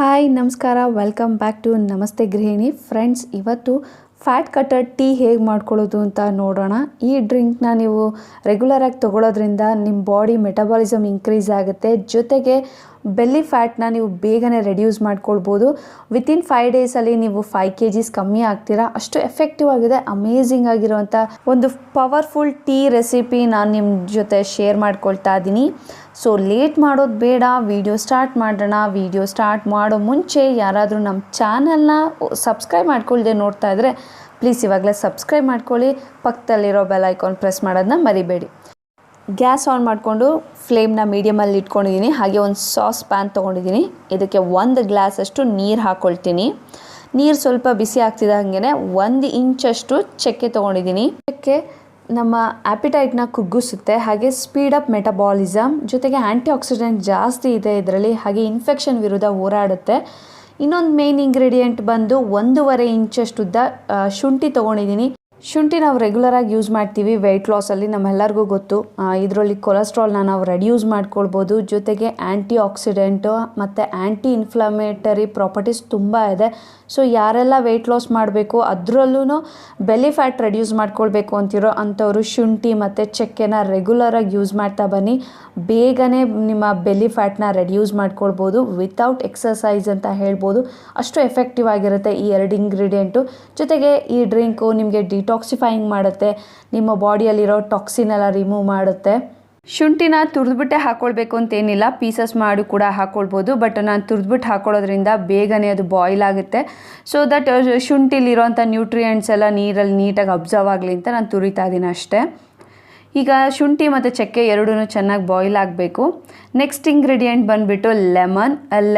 Hi ನಮಸ್ಕಾರ, welcome back to ನಮಸ್ತೆ ಗೃಹಿಣಿ. ಫ್ರೆಂಡ್ಸ್, ಇವತ್ತು ಫ್ಯಾಟ್ ಕಟರ್ ಟೀ ಹೇಗೆ ಮಾಡ್ಕೊಳ್ಳೋದು ಅಂತ ನೋಡೋಣ. ಈ ಡ್ರಿಂಕ್ನ ನೀವು ರೆಗ್ಯುಲರಾಗಿ ತೊಗೊಳೋದ್ರಿಂದ ನಿಮ್ಮ ಬಾಡಿ ಮೆಟಬಾಲಿಸಮ್ ಇನ್ಕ್ರೀಸ್ ಆಗುತ್ತೆ, ಜೊತೆಗೆ ಬೆಲ್ಲಿ ಫ್ಯಾಟ್ನ ನೀವು ಬೇಗನೆ ರೆಡ್ಯೂಸ್ ಮಾಡ್ಕೊಳ್ಬೋದು. ವಿತಿನ್ 5 ಡೇಸಲ್ಲಿ ನೀವು 5 kgs ಕಮ್ಮಿ ಆಗ್ತೀರಾ. ಅಷ್ಟು ಎಫೆಕ್ಟಿವ್ ಆಗಿದೆ, ಅಮೇಝಿಂಗ್ ಆಗಿರುವಂಥ ಒಂದು ಪವರ್ಫುಲ್ ಟೀ ರೆಸಿಪಿ ನಾನು ನಿಮ್ಮ ಜೊತೆ ಶೇರ್ ಮಾಡ್ಕೊಳ್ತಾ ಇದ್ದೀನಿ. ಸೊ ಲೇಟ್ ಮಾಡೋದು ಬೇಡ, ವಿಡಿಯೋ ಸ್ಟಾರ್ಟ್ ಮಾಡೋಣ. ವಿಡಿಯೋ ಸ್ಟಾರ್ಟ್ ಮಾಡೋ ಮುಂಚೆ ಯಾರಾದರೂ ನಮ್ಮ ಚಾನಲ್ನ ಸಬ್ಸ್ಕ್ರೈಬ್ ಮಾಡ್ಕೊಳ್ದೆ ನೋಡ್ತಾ ಇದ್ದರೆ ಪ್ಲೀಸ್ ಇವಾಗಲೇ ಸಬ್ಸ್ಕ್ರೈಬ್ ಮಾಡ್ಕೊಳ್ಳಿ. ಪಕ್ಕದಲ್ಲಿರೋ ಬೆಲ್ ಐಕಾನ್ ಪ್ರೆಸ್ ಮಾಡೋದನ್ನ ಮರಿಬೇಡಿ. ಗ್ಯಾಸ್ ಆನ್ ಮಾಡಿಕೊಂಡು ಫ್ಲೇಮ್ನ ಮೀಡಿಯಮಲ್ಲಿ ಇಟ್ಕೊಂಡಿದ್ದೀನಿ. ಹಾಗೆ ಒಂದು ಸಾಸ್ ಪ್ಯಾನ್ ತೊಗೊಂಡಿದ್ದೀನಿ. ಇದಕ್ಕೆ 1 ಗ್ಲಾಸಷ್ಟು ನೀರು ಹಾಕ್ಕೊಳ್ತೀನಿ. ನೀರು ಸ್ವಲ್ಪ ಬಿಸಿ ಆಗ್ತಿದ್ದ ಹಾಗೆ 1 ಇಂಚಷ್ಟು ಚಕ್ಕೆ ತೊಗೊಂಡಿದ್ದೀನಿ. ಚಕ್ಕೆ ನಮ್ಮ ಆ್ಯಪಿಟೈಟ್ನ ಕುಗ್ಗಿಸುತ್ತೆ, ಹಾಗೆ ಸ್ಪೀಡಪ್ ಮೆಟಬಾಲಿಸಮ್, ಜೊತೆಗೆ ಆ್ಯಂಟಿ ಆಕ್ಸಿಡೆಂಟ್ ಜಾಸ್ತಿ ಇದೆ ಇದರಲ್ಲಿ, ಹಾಗೆ ಇನ್ಫೆಕ್ಷನ್ ವಿರುದ್ಧ ಹೋರಾಡುತ್ತೆ. ಇನ್ನೊಂದು ಮೇನ್ ಇಂಗ್ರೀಡಿಯೆಂಟ್ ಬಂದು 1.5 ಇಂಚಷ್ಟುದ್ದ ಶುಂಠಿ ತೊಗೊಂಡಿದ್ದೀನಿ. ಶುಂಠಿ ನಾವು ರೆಗ್ಯುಲರಾಗಿ ಯೂಸ್ ಮಾಡ್ತೀವಿ ವೆಯ್ಟ್ ಲಾಸಲ್ಲಿ, ನಮ್ಮೆಲ್ಲರಿಗೂ ಗೊತ್ತು. ಇದರಲ್ಲಿ ಕೊಲೆಸ್ಟ್ರಾಲ್ನ ನಾವು ರೆಡ್ಯೂಸ್ ಮಾಡ್ಕೊಳ್ಬೋದು, ಜೊತೆಗೆ ಆ್ಯಂಟಿ ಆಕ್ಸಿಡೆಂಟು ಮತ್ತು ಆ್ಯಂಟಿ ಇನ್ಫ್ಲಮೇಟರಿ ಪ್ರಾಪರ್ಟೀಸ್ ತುಂಬ ಇದೆ. ಸೊ ಯಾರೆಲ್ಲ ವೆಯ್ಟ್ ಲಾಸ್ ಮಾಡಬೇಕು, ಅದರಲ್ಲೂ ಬೆಲಿ ಫ್ಯಾಟ್ ರೆಡ್ಯೂಸ್ ಮಾಡ್ಕೊಳ್ಬೇಕು ಅಂತಿರೋ ಅಂಥವರು ಶುಂಠಿ ಮತ್ತು ಚಕ್ಕೆನ ರೆಗ್ಯುಲರಾಗಿ ಯೂಸ್ ಮಾಡ್ತಾ ಬನ್ನಿ. ಬೇಗನೆ ನಿಮ್ಮ ಬೆಲಿ ಫ್ಯಾಟ್ನ ರೆಡ್ಯೂಸ್ ಮಾಡ್ಕೊಳ್ಬೋದು ವಿತೌಟ್ ಎಕ್ಸಸೈಸ್ ಅಂತ ಹೇಳ್ಬೋದು. ಅಷ್ಟು ಎಫೆಕ್ಟಿವ್ ಆಗಿರುತ್ತೆ ಈ 2 ಇಂಗ್ರೀಡಿಯೆಂಟು. ಜೊತೆಗೆ ಈ ಡ್ರಿಂಕು ನಿಮಗೆ ಡಿಟಾಕ್ಸಿಫೈಯಿಂಗ್ ಮಾಡುತ್ತೆ, ನಿಮ್ಮ ಬಾಡಿಯಲ್ಲಿರೋ ಟಾಕ್ಸಿನ್ ಎಲ್ಲ ರಿಮೂವ್ ಮಾಡುತ್ತೆ. ಶುಂಠಿನ ತುರಿದ್ಬಿಟ್ಟೆ ಹಾಕ್ಕೊಳ್ಬೇಕು ಅಂತೇನಿಲ್ಲ, ಪೀಸಸ್ ಮಾಡಿ ಕೂಡ ಹಾಕ್ಕೊಳ್ಬೋದು. ಬಟ್ ನಾನು ತುರಿದ್ಬಿಟ್ಟು ಹಾಕ್ಕೊಳ್ಳೋದ್ರಿಂದ ಬೇಗನೆ ಅದು ಬಾಯ್ಲ್ ಆಗುತ್ತೆ. ಸೊ ದಟ್ ಶುಂಠಿಲಿರೋಂಥ ನ್ಯೂಟ್ರಿಯೆಂಟ್ಸ್ ಎಲ್ಲ ನೀರಲ್ಲಿ ನೀಟಾಗಿ ಅಬ್ಸರ್ವ್ ಆಗಲಿ ಅಂತ ನಾನು ತುರಿತಾ ಇದ್ದೀನಿ ಅಷ್ಟೇ. ಈಗ ಶುಂಠಿ ಮತ್ತು ಚಕ್ಕೆ ಎರಡೂ ಚೆನ್ನಾಗಿ ಬಾಯ್ಲ್ ಆಗಬೇಕು. ನೆಕ್ಸ್ಟ್ ಇಂಗ್ರೀಡಿಯೆಂಟ್ ಬಂದುಬಿಟ್ಟು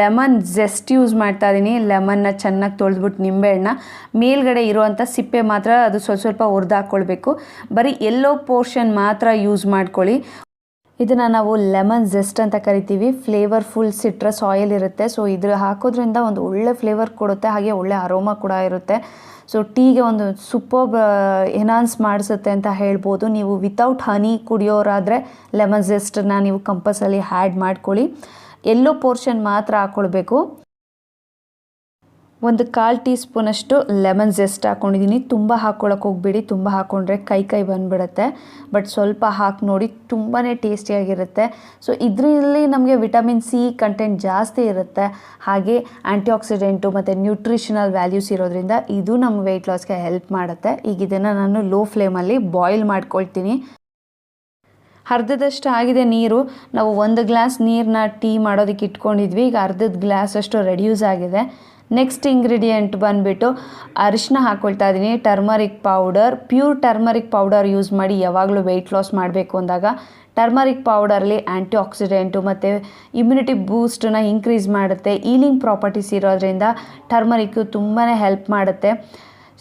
ಲೆಮನ್ ಜೆಸ್ಟ್ ಯೂಸ್ ಮಾಡ್ತಾ ಇದ್ದೀನಿ. ಲೆಮನ್ನ ಚೆನ್ನಾಗಿ ತೊಳೆದ್ಬಿಟ್ಟು ನಿಂಬೆಹಣ್ಣ ಮೇಲ್ಗಡೆ ಇರುವಂಥ ಸಿಪ್ಪೆ ಮಾತ್ರ ಅದು ಸ್ವಲ್ಪ ಹುರಿದು ಹಾಕ್ಕೊಳ್ಬೇಕು. ಬರೀ ಎಲ್ಲೋ ಪೋರ್ಷನ್ ಮಾತ್ರ ಯೂಸ್ ಮಾಡ್ಕೊಳ್ಳಿ. ಇದನ್ನು ನಾವು ಲೆಮನ್ ಜೆಸ್ಟ್ ಅಂತ ಕರಿತೀವಿ. ಫ್ಲೇವರ್ಫುಲ್ ಸಿಟ್ರಸ್ ಆಯಿಲ್ ಇರುತ್ತೆ. ಸೊ ಇದ್ರ ಹಾಕೋದ್ರಿಂದ ಒಂದು ಒಳ್ಳೆ ಫ್ಲೇವರ್ ಕೊಡುತ್ತೆ, ಹಾಗೆ ಒಳ್ಳೆ ಅರೋಮಾ ಕೂಡ ಇರುತ್ತೆ. ಸೊ ಟೀಗೆ ಒಂದು ಸೂಪರ್ಬ್ ಎನ್ಹಾನ್ಸ್ ಮಾಡಿಸುತ್ತೆ ಅಂತ ಹೇಳ್ಬೋದು. ನೀವು ವಿತೌಟ್ ಹನಿ ಕುಡಿಯೋರಾದರೆ ಲೆಮನ್ ಜೆಸ್ಟನ್ನ ನೀವು ಕಂಪಲ್ಸರಿ ಆ್ಯಡ್ ಮಾಡ್ಕೊಳ್ಳಿ. ಎಲ್ಲೋ ಪೋರ್ಷನ್ ಮಾತ್ರ ಹಾಕ್ಕೊಳ್ಬೇಕು. 1/4 ಟೀ ಸ್ಪೂನಷ್ಟು ಲೆಮನ್ ಜೆಸ್ಟ್ ಹಾಕ್ಕೊಂಡಿದ್ದೀನಿ. ತುಂಬ ಹಾಕ್ಕೊಳಕ್ಕೆ ಹೋಗ್ಬೇಡಿ, ತುಂಬ ಹಾಕ್ಕೊಂಡ್ರೆ ಕೈ ಬಂದುಬಿಡುತ್ತೆ. ಬಟ್ ಸ್ವಲ್ಪ ಹಾಕಿ ನೋಡಿ, ತುಂಬಾ ಟೇಸ್ಟಿಯಾಗಿರುತ್ತೆ. ಸೊ ಇದರಲ್ಲಿ ನಮಗೆ ವಿಟಮಿನ್ ಸಿ ಕಂಟೆಂಟ್ ಜಾಸ್ತಿ ಇರುತ್ತೆ, ಹಾಗೆ ಆ್ಯಂಟಿ ಆಕ್ಸಿಡೆಂಟು ಮತ್ತು ನ್ಯೂಟ್ರಿಷನಲ್ ವ್ಯಾಲ್ಯೂಸ್ ಇರೋದ್ರಿಂದ ಇದು ನಮ್ಮ ವೆಯ್ಟ್ ಲಾಸ್ಗೆ ಹೆಲ್ಪ್ ಮಾಡುತ್ತೆ. ಈಗ ಇದನ್ನು ನಾನು ಲೋ ಫ್ಲೇಮಲ್ಲಿ ಬಾಯ್ಲ್ ಮಾಡ್ಕೊಳ್ತೀನಿ. ಅರ್ಧದಷ್ಟು ಆಗಿದೆ ನೀರು. ನಾವು 1 ಗ್ಲಾಸ್ ನೀರನ್ನ ಟೀ ಮಾಡೋದಕ್ಕೆ ಇಟ್ಕೊಂಡಿದ್ವಿ, ಈಗ ಅರ್ಧದ ಗ್ಲಾಸಷ್ಟು ರೆಡ್ಯೂಸ್ ಆಗಿದೆ. ನೆಕ್ಸ್ಟ್ ಇಂಗ್ರೀಡಿಯೆಂಟ್ ಬಂದುಬಿಟ್ಟು ಅರಿಶಿನ ಹಾಕ್ಕೊಳ್ತಾ ಇದ್ದೀನಿ. Turmeric powder, pure turmeric powder use ಮಾಡಿ ಯಾವಾಗಲೂ ವೆಯ್ಟ್ ಲಾಸ್ ಮಾಡಬೇಕು ಅಂದಾಗ. ಟರ್ಮರಿಕ್ ಪೌಡರ್ಲಿ ಆ್ಯಂಟಿ ಆಕ್ಸಿಡೆಂಟು ಮತ್ತು ಇಮ್ಯುನಿಟಿ ಬೂಸ್ಟನ್ನ ಇನ್ಕ್ರೀಸ್ ಮಾಡುತ್ತೆ. ಈಲಿಂಗ್ ಪ್ರಾಪರ್ಟೀಸ್ ಇರೋದ್ರಿಂದ ಟರ್ಮರಿಕ್ಕು ತುಂಬಾ ಹೆಲ್ಪ್ ಮಾಡುತ್ತೆ.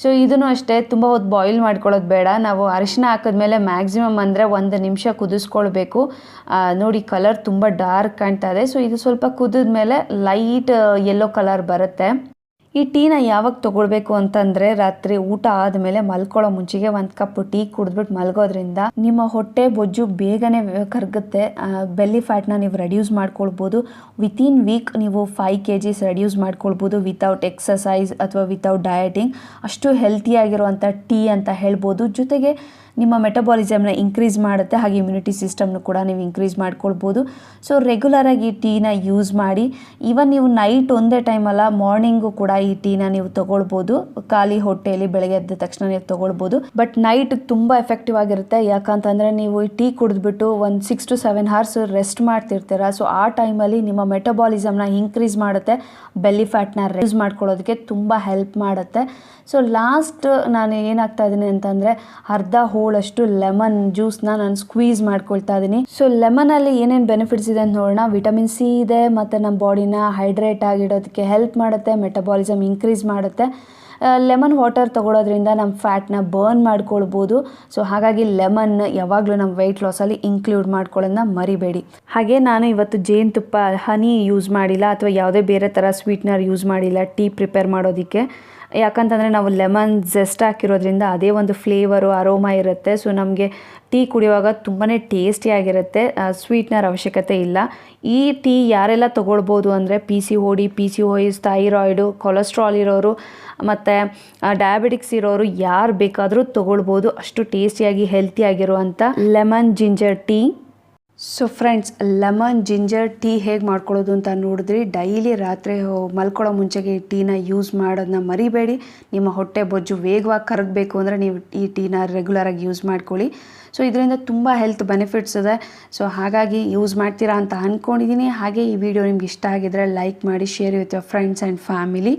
ಸೊ ಇದನ್ನು ಅಷ್ಟೇ, ತುಂಬ ಹೊತ್ತು ಬಾಯ್ಲ್ ಮಾಡ್ಕೊಳ್ಳೋದು ಬೇಡ. ನಾವು ಅರಿಶಿನ ಹಾಕಿದ್ಮೇಲೆ ಮ್ಯಾಕ್ಸಿಮಮ್ ಅಂದರೆ 1 ನಿಮಿಷ ಕುದಿಸ್ಕೊಳ್ಬೇಕು. ನೋಡಿ ಕಲರ್ ತುಂಬ ಡಾರ್ಕ್ ಕಾಣ್ತಾ ಇದೆ. ಸೊ ಇದು ಸ್ವಲ್ಪ ಕುದಿದ್ಮೇಲೆ ಲೈಟ್ ಯೆಲ್ಲೋ ಕಲರ್ ಬರುತ್ತೆ. ಈ ಟೀನ ಯಾವಾಗ ತೊಗೊಳ್ಬೇಕು ಅಂತಂದರೆ ರಾತ್ರಿ ಊಟ ಆದಮೇಲೆ ಮಲ್ಕೊಳ್ಳೋ ಮುಂಚೆಗೆ 1 ಕಪ್ ಟೀ ಕುಡಿದ್ಬಿಟ್ಟು ಮಲ್ಗೋದ್ರಿಂದ ನಿಮ್ಮ ಹೊಟ್ಟೆ ಬೊಜ್ಜು ಬೇಗನೆ ಕರಗುತ್ತೆ. ಬೆಲ್ಲಿ ಫ್ಯಾಟ್ನ ನೀವು ರೆಡ್ಯೂಸ್ ಮಾಡ್ಕೊಳ್ಬೋದು. ವಿತಿನ್ ವೀಕ್ ನೀವು 5 kgs ರೆಡ್ಯೂಸ್ ಮಾಡ್ಕೊಳ್ಬೋದು ವಿತೌಟ್ ಎಕ್ಸಸೈಸ್ ಅಥವಾ ವಿತೌಟ್ ಡಯಟಿಂಗ್. ಅಷ್ಟು ಹೆಲ್ತಿಯಾಗಿರುವಂಥ ಟೀ ಅಂತ ಹೇಳ್ಬೋದು. ಜೊತೆಗೆ ನಿಮ್ಮ ಮೆಟಬಾಲಿಸಮ್ನ ಇನ್ಕ್ರೀಸ್ ಮಾಡುತ್ತೆ, ಹಾಗೆ ಇಮ್ಯುನಿಟಿ ಸಿಸ್ಟಮ್ನು ಕೂಡ ನೀವು ಇನ್ಕ್ರೀಸ್ ಮಾಡ್ಕೊಳ್ಬೋದು. ಸೊ ರೆಗ್ಯುಲರಾಗಿ ಈ ಟೀನ ಯೂಸ್ ಮಾಡಿ. ಈವನ್ ನೀವು ನೈಟ್ ಒಂದೇ ಟೈಮಲ್ಲ, ಮಾರ್ನಿಂಗು ಕೂಡ ಈ ಟೀನ ನೀವು ತೊಗೊಳ್ಬೋದು. ಖಾಲಿ ಹೊಟ್ಟೆಯಲ್ಲಿ ಬೆಳಗ್ಗೆ ಎದ್ದ ತಕ್ಷಣ ನೀವು ತೊಗೊಳ್ಬೋದು. ಬಟ್ ನೈಟ್ ತುಂಬ ಎಫೆಕ್ಟಿವ್ ಆಗಿರುತ್ತೆ. ಯಾಕಂತಂದರೆ ನೀವು ಈ ಟೀ ಕುಡಿದ್ಬಿಟ್ಟು ಒಂದು 6 to 7 hours ರೆಸ್ಟ್ ಮಾಡ್ತಿರ್ತೀರ. ಸೊ ಆ ಟೈಮಲ್ಲಿ ನಿಮ್ಮ ಮೆಟಬಾಲಿಸಮ್ನ ಇನ್ಕ್ರೀಸ್ ಮಾಡುತ್ತೆ, ಬೆಲ್ಲಿ ಫ್ಯಾಟ್ನ ರೆಡ್ಯೂಸ್ ಮಾಡ್ಕೊಳ್ಳೋದಕ್ಕೆ ತುಂಬ ಹೆಲ್ಪ್ ಮಾಡುತ್ತೆ. ಸೊ ಲಾಸ್ಟ್ ನಾನು ಏನಾಗ್ತಾ ಇದ್ದೀನಿ ಅಂತಂದರೆ ಅರ್ಧ ಹೋಳಷ್ಟು ಲೆಮನ್ ಜ್ಯೂಸ್ನ ನಾನು ಸ್ಕ್ವೀಸ್ ಮಾಡ್ಕೊಳ್ತಾ ಇದ್ದೀನಿ. ಸೊ ಲೆಮನಲ್ಲಿ ಏನೇನು ಬೆನಿಫಿಟ್ಸ್ ಇದೆ ಅಂತ ನೋಡೋಣ. ವಿಟಮಿನ್ ಸಿ ಇದೆ, ಮತ್ತು ನಮ್ಮ ಬಾಡಿನ ಹೈಡ್ರೇಟ್ ಆಗಿಡೋದಕ್ಕೆ ಹೆಲ್ಪ್ ಮಾಡುತ್ತೆ, ಮೆಟಬಾಲಿಸಮ್ ಇನ್ಕ್ರೀಸ್ ಮಾಡುತ್ತೆ. ಲೆಮನ್ ವಾಟರ್ ತೊಗೊಳೋದ್ರಿಂದ ನಮ್ಮ ಫ್ಯಾಟ್ನ ಬರ್ನ್ ಮಾಡ್ಕೊಳ್ಬೋದು. ಸೊ ಹಾಗಾಗಿ ಲೆಮನ್ ಯಾವಾಗಲೂ ನಮ್ಮ ವೆಯ್ಟ್ ಲಾಸಲ್ಲಿ ಇನ್ಕ್ಲೂಡ್ ಮಾಡ್ಕೊಳ್ಳೋದನ್ನ ಮರಿಬೇಡಿ. ಹಾಗೆ ನಾನು ಇವತ್ತು ಜೇನುತುಪ್ಪ, ಹನಿ ಯೂಸ್ ಮಾಡಿಲ್ಲ ಅಥವಾ ಯಾವುದೇ ಬೇರೆ ಥರ ಸ್ವೀಟ್ನರ್ ಯೂಸ್ ಮಾಡಿಲ್ಲ ಟೀ ಪ್ರಿಪೇರ್ ಮಾಡೋದಕ್ಕೆ. ಯಾಕಂತಂದರೆ ನಾವು ಲೆಮನ್ ಜೆಸ್ಟ್ ಹಾಕಿರೋದ್ರಿಂದ ಅದೇ ಒಂದು ಫ್ಲೇವರು ಅರೋಮಾ ಇರುತ್ತೆ. ಸೊ ನಮಗೆ ಟೀ ಕುಡಿಯುವಾಗ ತುಂಬಾ ಟೇಸ್ಟಿಯಾಗಿರುತ್ತೆ, ಸ್ವೀಟ್ನರ್ ಅವಶ್ಯಕತೆ ಇಲ್ಲ. ಈ ಟೀ ಯಾರೆಲ್ಲ ತೊಗೊಳ್ಬೋದು ಅಂದರೆ PCOD, PCOS, ಥೈರಾಯ್ಡು, ಕೊಲೆಸ್ಟ್ರಾಲ್ ಇರೋರು ಮತ್ತು ಡಯಾಬಿಟಿಕ್ಸ್ ಇರೋರು ಯಾರು ಬೇಕಾದರೂ ತೊಗೊಳ್ಬೋದು. ಅಷ್ಟು ಟೇಸ್ಟಿಯಾಗಿ ಹೆಲ್ತಿಯಾಗಿರುವಂಥ lemon ginger tea. So friends, lemon ginger tea ಹೇಗೆ ಮಾಡ್ಕೊಳ್ಳೋದು ಅಂತ ನೋಡಿದ್ರಿ. ಡೈಲಿ ರಾತ್ರಿ ಮಲ್ಕೊಳ್ಳೋ ಮುಂಚೆಗೆ ಈ ಟೀನ ಯೂಸ್ ಮಾಡೋದನ್ನ ಮರಿಬೇಡಿ. ನಿಮ್ಮ ಹೊಟ್ಟೆ ಬೊಜ್ಜು ವೇಗವಾಗಿ ಕರಗಬೇಕು ಅಂದರೆ ನೀವು ಈ ಟೀನ ರೆಗ್ಯುಲರಾಗಿ ಯೂಸ್ ಮಾಡ್ಕೊಳ್ಳಿ. ಸೊ ಇದರಿಂದ ತುಂಬ ಹೆಲ್ತ್ ಬೆನಿಫಿಟ್ಸ್ ಇದೆ. ಸೊ ಹಾಗಾಗಿ ಯೂಸ್ ಮಾಡ್ತೀರಾ ಅಂತ ಅಂದ್ಕೊಂಡಿದ್ದೀನಿ. ಹಾಗೆ ಈ ವಿಡಿಯೋ ನಿಮ್ಗೆ ಇಷ್ಟ ಆಗಿದ್ರೆ ಲೈಕ್ ಮಾಡಿ, share with your friends and family.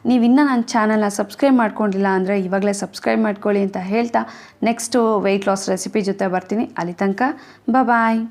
ನೀವು ಇನ್ನೂ ನನ್ನ ಚಾನಲ್ನ ಸಬ್ಸ್ಕ್ರೈಬ್ ಮಾಡ್ಕೊಂಡಿಲ್ಲ ಅಂದರೆ ಇವಾಗಲೇ ಸಬ್ಸ್ಕ್ರೈಬ್ ಮಾಡ್ಕೊಳ್ಳಿ ಅಂತ ಹೇಳ್ತಾ ನೆಕ್ಸ್ಟು ವೆಯ್ಟ್ ಲಾಸ್ ರೆಸಿಪಿ ಜೊತೆ ಬರ್ತೀನಿ. ಅಲ್ಲಿ ತನಕ ಬಾಯ್.